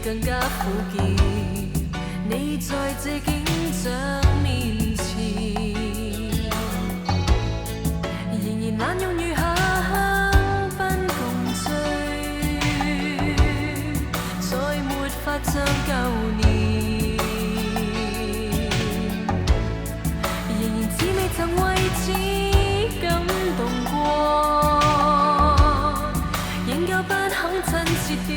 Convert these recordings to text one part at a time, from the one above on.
更加苦澀，你在這景象面前，仍然懶用餘下香檳共醉，再沒法將舊年，仍然似未曾為此感動過，仍舊不肯親切點。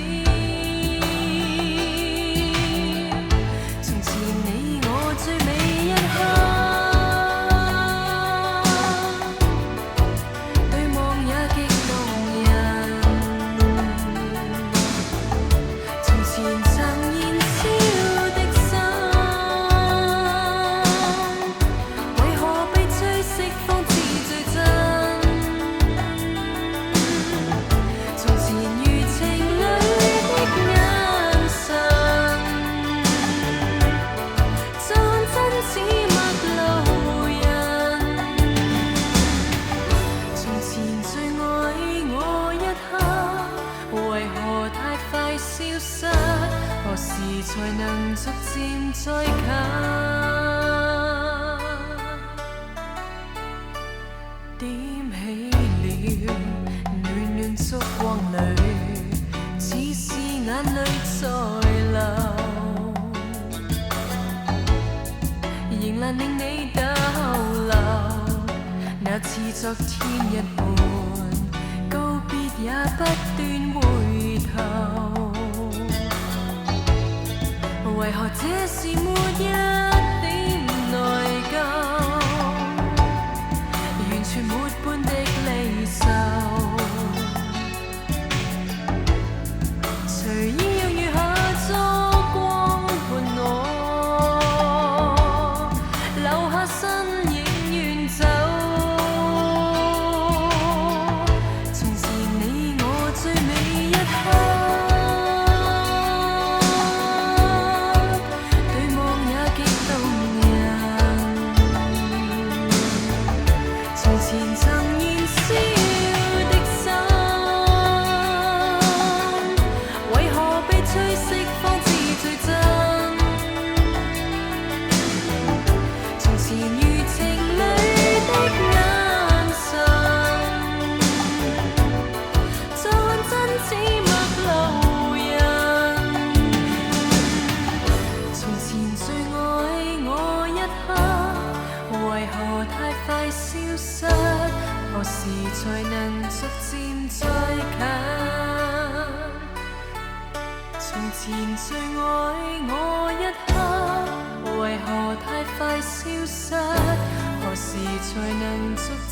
何時才能逐漸再近？點起了暖暖燭光裏，似是眼淚在流，仍難令你逗留。那似昨天一般，告別也不斷回頭。為何這時沒一點內疚，完全沒半滴離愁，隨意讓餘下燭光伴我，留下身影遠走。從前你我最美一刻，前曾燃燒的心，為何被吹熄方知最真？從前如情侶的眼神，就看真似陌路人。從前最愛我一刻，為何太快消失？何時才能逐漸再近？從前最愛我一刻，為何太快消失？何時才能逐漸